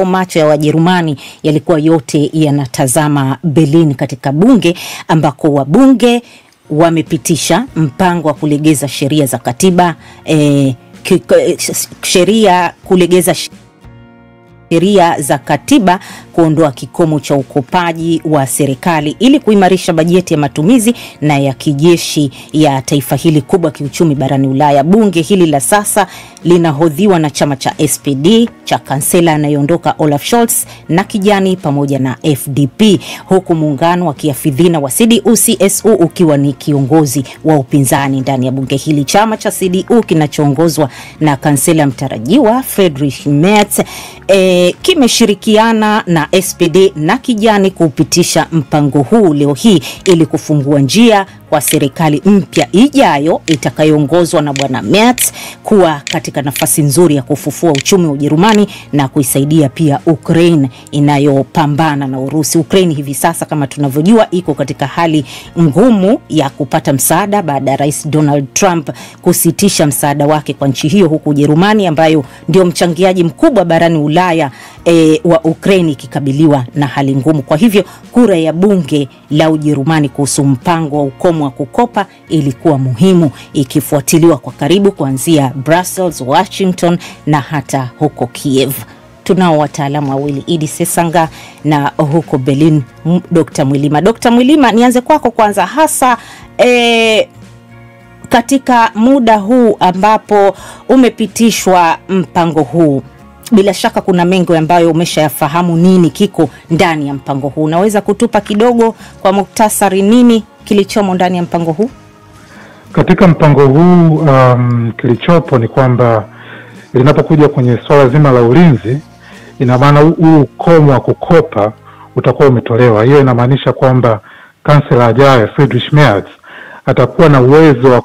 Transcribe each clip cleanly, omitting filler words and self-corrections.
Macho ya Wajerumani yalikuwa yote yanatazama Berlin katika bunge ambako wabunge wamepitisha mpango wa kulegeza sheria za katiba, kulegeza sheria za katiba, kuondoa kikomo cha ukopaji wa serikali ili kuimarisha bajeti ya matumizi na ya kijeshi ya taifa hili kubwa kiuchumi barani Ulaya. Bunge hili la sasa linahodhiwa na chama cha SPD cha kansela anayeondoka Olaf Scholz na kijani pamoja na FDP, huku muungano wa kiafidhina wa CDU-CSU ukiwa ni kiongozi wa upinzani ndani ya bunge hili. Chama cha CDU kinachoongozwa na kansela mtarajiwa Friedrich Merz kimeshirikiana na SPD na kijani kupitisha mpango huu leo hii ili kufungua njia kwa serikali mpya ijayo itakayoongozwa na bwana Merz kuwa katika nafasi nzuri ya kufufua uchumi wa Ujerumani na kuisaidia pia Ukraine inayopambana na Urusi. Ukraine hivi sasa kama tunavyojua iko katika hali ngumu ya kupata msaada baada ya Rais Donald Trump kusitisha msaada wake kwa nchi hiyo, huku Ujerumani ambayo ndio mchangiaji mkubwa barani Ulaya wa Ukraine ikikabiliwa na hali ngumu. Kwa hivyo kura ya bunge la Ujerumani kuhusu mpango wa ukomo wa kukopa ilikuwa muhimu, ikifuatiliwa kwa karibu kuanzia Brussels, Washington na hata huko Kiev. Tunao wataalamu wawili, Idi Sesanga na huko Berlin Dr. Mwilima. Dr. Mwilima, nianze kwako kwanza, hasa katika muda huu ambapo umepitishwa mpango huu, bila shaka kuna mengi ambayo umeshayafahamu nini kiko ndani ya mpango huu. Unaweza kutupa kidogo kwa muktasari nini kilichomo ndani ya mpango huu? Katika mpango huu kilichopo ni kwamba linapokuja kwenye swala zima la ulinzi, ina maana huu ukomo wa kukopa utakuwa umetolewa. Hiyo inamaanisha kwamba kansela ajaye Friedrich Merz atakuwa na uwezo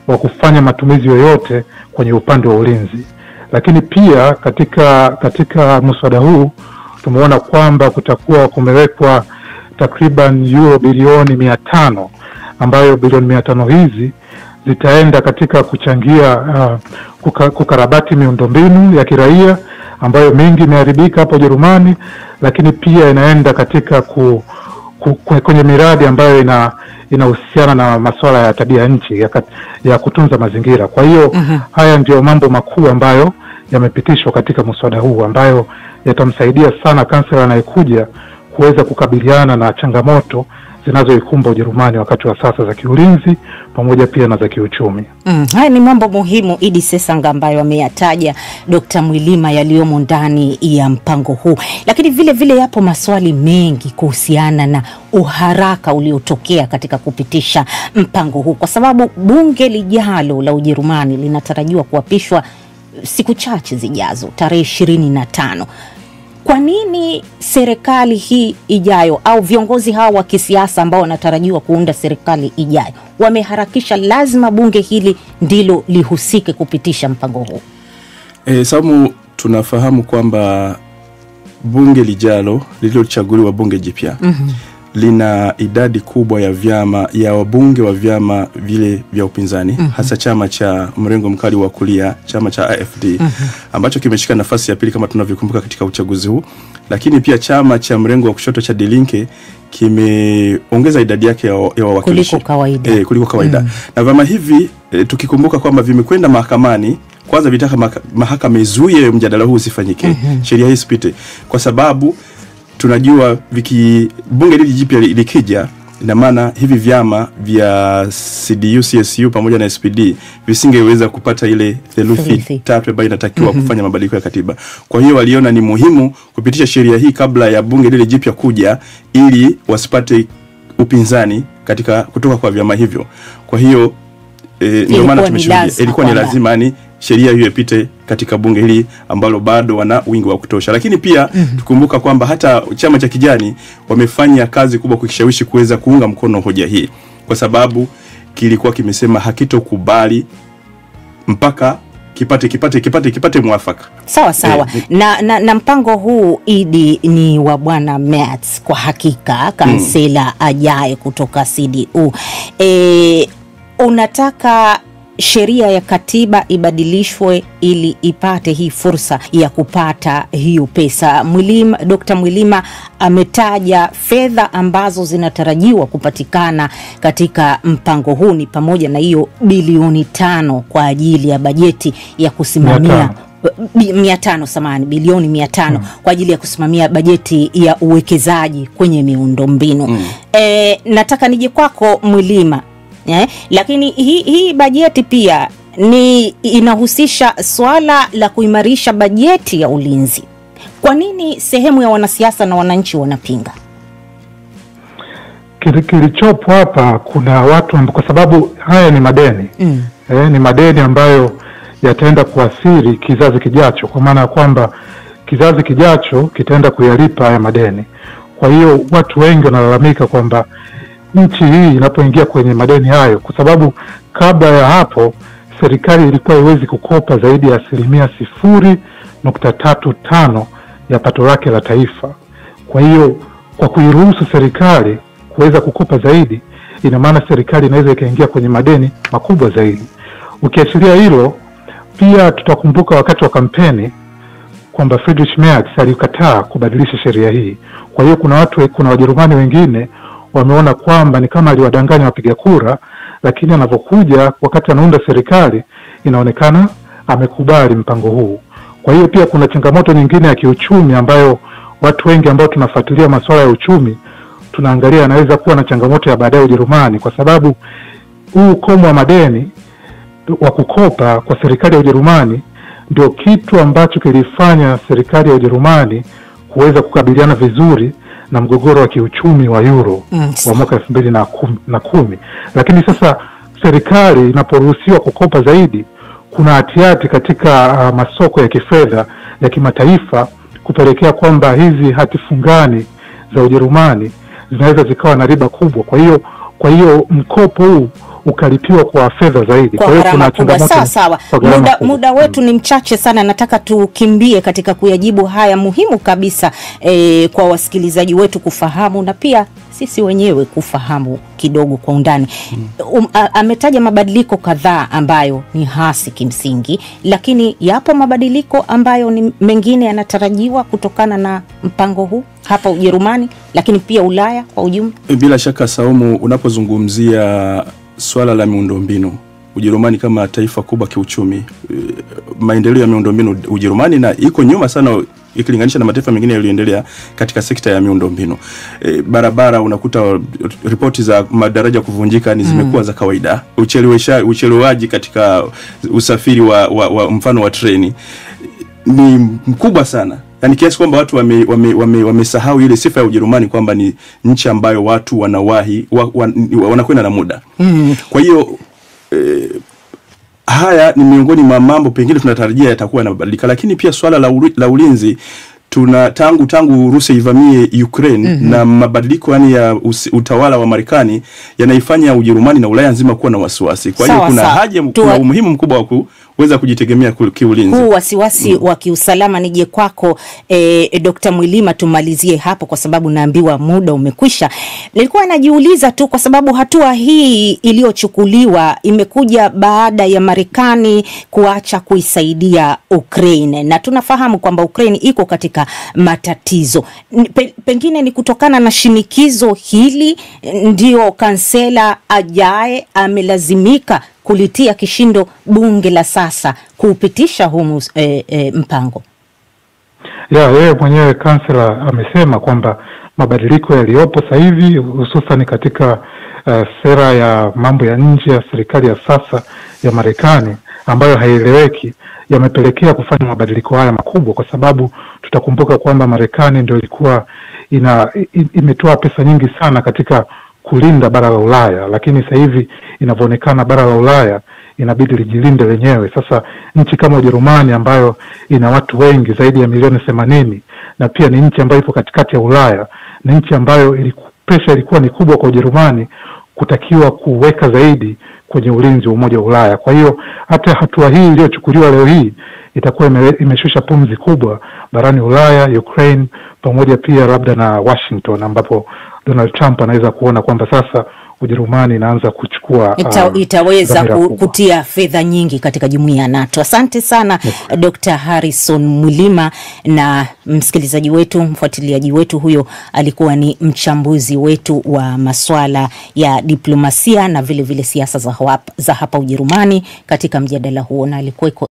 wa kufanya matumizi yoyote kwenye upande wa ulinzi. Lakini pia katika mswada huu tumeona kwamba kutakuwa kumewekwa takriban euro bilioni 500, ambayo bilioni 500 hizi zitaenda katika kuchangia kukarabati miundombinu ya kiraia ambayo mingi imeharibika hapo Ujerumani, lakini pia inaenda katika kwenye miradi ambayo inahusiana na masuala ya tabia nchi ya kutunza mazingira. Kwa hiyo haya ndio mambo makuu ambayo yamepitishwa katika mswada huu, ambayo yatamsaidia sana kansela anayekuja kuweza kukabiliana na changamoto zinazoikumba Ujerumani wakati wa sasa za kiulinzi pamoja pia na za kiuchumi. Haya ni mambo muhimu, Idi Sesanga, ambayo ameyataja Dr. Mwilima yaliyomo ndani ya mpango huu. Lakini vile vile yapo maswali mengi kuhusiana na uharaka uliotokea katika kupitisha mpango huu, kwa sababu bunge lijalo la Ujerumani linatarajiwa kuapishwa siku chache zijazo, tarehe 25. Kwa nini serikali hii ijayo au viongozi hawa wa kisiasa ambao wanatarajiwa kuunda serikali ijayo wameharakisha lazima bunge hili ndilo lihusike kupitisha mpango huu? Sababu tunafahamu kwamba bunge lijalo lililochaguliwa, bunge jipya, lina idadi kubwa ya vyama, ya wabunge wa vyama vile vya upinzani, hasa chama cha mrengo mkali wa kulia, chama cha AfD, ambacho kimeshika nafasi ya pili kama tunavyokumbuka katika uchaguzi huu. Lakini pia chama cha mrengo wa kushoto cha Die Linke kimeongeza idadi yake ya wawakilishi kuliko kawaida. Na vyama hivi tukikumbuka kwamba vimekwenda mahakamani, kwanza vitaka mahakama izuie mjadala huu usifanyike, sheria hii isipite, kwa sababu tunajua bunge hili jipya likija, ina maana hivi vyama vya CDU, CSU pamoja na SPD visingeweza kupata ile theluthi 3 ambayo inatakiwa kufanya mabadiliko ya katiba. Kwa hiyo waliona ni muhimu kupitisha sheria hii kabla ya bunge hili jipya kuja, ili wasipate upinzani kutoka kwa vyama hivyo. Kwa hiyo ndio maana tumeshuhudia ilikuwa ni lazima sheria hiyo ipite katika bunge hili ambalo bado wana wingi wa kutosha. Lakini pia tukumbuka kwamba hata chama cha kijani wamefanya kazi kubwa kukishawishi kuweza kuunga mkono hoja hii, kwa sababu kilikuwa kimesema hakitokubali mpaka kipate mwafaka. Sawa. Na mpango huu, Idi, ni wa bwana Merz kwa hakika, kansela ajaye kutoka CDU. Unataka sheria ya katiba ibadilishwe ili ipate hii fursa ya kupata hiyo pesa. Dr. Mwilima ametaja fedha ambazo zinatarajiwa kupatikana katika mpango huu ni pamoja na hiyo bilioni 5 kwa ajili ya bajeti ya kusimamia 500 bilioni 500 kwa ajili ya kusimamia bajeti ya uwekezaji kwenye miundombinu. Nataka nije kwako Mwilima. Lakini hii bajeti pia inahusisha swala la kuimarisha bajeti ya ulinzi. Kwa nini sehemu ya wanasiasa na wananchi wanapinga? Kilichopo hapa kuna watu kwa sababu haya ni madeni. Ni madeni ambayo yataenda kuathiri kizazi kijacho, kwa maana ya kwamba kizazi kijacho kitaenda kuyalipa haya madeni. Kwa hiyo watu wengi wanalalamika kwamba nchi hii inapoingia kwenye madeni hayo, kwa sababu kabla ya hapo serikali ilikuwa haiwezi kukopa zaidi ya 0.35 ya pato lake la taifa. Kwa hiyo kwa kuiruhusu serikali kuweza kukopa zaidi, ina maana serikali inaweza ikaingia kwenye madeni makubwa zaidi. Ukiachilia hilo, pia tutakumbuka wakati wa kampeni kwamba Friedrich Merz alikataa kubadilisha sheria hii. Kwa hiyo kuna Wajerumani wengine wameona kwamba ni kama aliwadanganya wapiga kura, lakini anapokuja wakati anaunda serikali inaonekana amekubali mpango huu. Kwa hiyo pia kuna changamoto nyingine ya kiuchumi ambayo watu wengi ambao tunafuatilia masuala ya uchumi tunaangalia anaweza kuwa na changamoto ya baadaye Ujerumani, kwa sababu huu ukomo wa madeni wa kukopa kwa serikali ya Ujerumani ndio kitu ambacho kilifanya serikali ya Ujerumani kuweza kukabiliana vizuri na mgogoro wa kiuchumi wa euro wa mwaka 2010. Lakini sasa serikali inaporuhusiwa kukopa zaidi, kuna hatihati katika masoko ya kifedha ya kimataifa kupelekea kwamba hizi hati fungani za Ujerumani zinaweza zikawa na riba kubwa. Kwa hiyo mkopo huu ukalipiwa kwa fedha zaidi. Kwa hiyo kuna changamoto. Sawa. Muda wetu ni mchache sana, nataka tukimbie katika kuyajibu haya muhimu kabisa kwa wasikilizaji wetu kufahamu na pia sisi wenyewe kufahamu kidogo kwa undani. Ametaja mabadiliko kadhaa ambayo ni hasi kimsingi, lakini yapo mabadiliko ambayo ni mengine yanatarajiwa kutokana na mpango huu hapa Ujerumani, lakini pia Ulaya kwa ujumla. Bila shaka Saumu, unapozungumzia swala la miundombinu, Ujerumani kama taifa kubwa kiuchumi, maendeleo ya miundombinu Ujerumani na iko nyuma sana ikilinganisha na mataifa mengine yaliyoendelea katika sekta ya miundombinu. Barabara unakuta ripoti za madaraja kuvunjika ni zimekuwa za kawaida. Uchelewaji katika usafiri wa mfano wa treni ni mkubwa sana. Yaani kiasi kwamba watu wamesahau ile sifa ya Ujerumani kwamba ni nchi ambayo watu wanawahi wanakwenda na muda. Kwa hiyo haya ni miongoni mwa mambo pengine tunatarajia yatakuwa yanabadilika, lakini pia swala la ulinzi tangu Russia ivamie Ukraine na mabadiliko yani ya utawala wa Marekani yanaifanya Ujerumani na Ulaya nzima kuwa na wasiwasi. Kwa hiyo kuna umuhimu mkubwa wa kuweza kujitegemea kiulinzi. Huu wasiwasi wa kiusalama. Nije kwako Dr. Mwilima, tumalizie hapo kwa sababu naambiwa muda umekwisha. Nilikuwa najiuliza tu kwa sababu hatua hii iliyochukuliwa imekuja baada ya Marekani kuacha kuisaidia Ukraine, na tunafahamu kwamba Ukraine iko katika matatizo. Pengine ni kutokana na shinikizo hili ndio kansela ajaye amelazimika kulitia kishindo bunge la sasa kuupitisha humu mpango. Yeye mwenyewe kansela amesema kwamba mabadiliko yaliyopo sasa hivi hususan katika sera ya mambo ya nje ya serikali ya sasa ya Marekani ambayo haieleweki yamepelekea kufanya mabadiliko haya makubwa, kwa sababu tutakumbuka kwamba Marekani ndio ilikuwa imetoa pesa nyingi sana katika kulinda bara la Ulaya, lakini sasa hivi inavyoonekana bara la Ulaya inabidi lijilinde lenyewe. Sasa nchi kama Ujerumani ambayo ina watu wengi zaidi ya milioni 80 na pia ni nchi ambayo ipo katikati ya Ulaya, ni nchi ambayo pesa ilikuwa ni kubwa kwa Ujerumani kutakiwa kuweka zaidi kwenye ulinzi wa Umoja wa Ulaya. Kwa hiyo hata hatua hii iliyochukuliwa leo hii itakuwa imeshusha pumzi kubwa barani Ulaya, Ukraine pamoja pia labda na Washington, ambapo Donald Trump anaweza kuona kwamba sasa Ujerumani inaanza kuchukua itaweza kutia fedha nyingi katika jumuiya ya NATO. Asante sana Dr. Harrison Mwilima. Na msikilizaji wetu, mfuatiliaji wetu, huyo alikuwa ni mchambuzi wetu wa masuala ya diplomasia na vile vile siasa za hapa Ujerumani katika mjadala huo, na alikuwa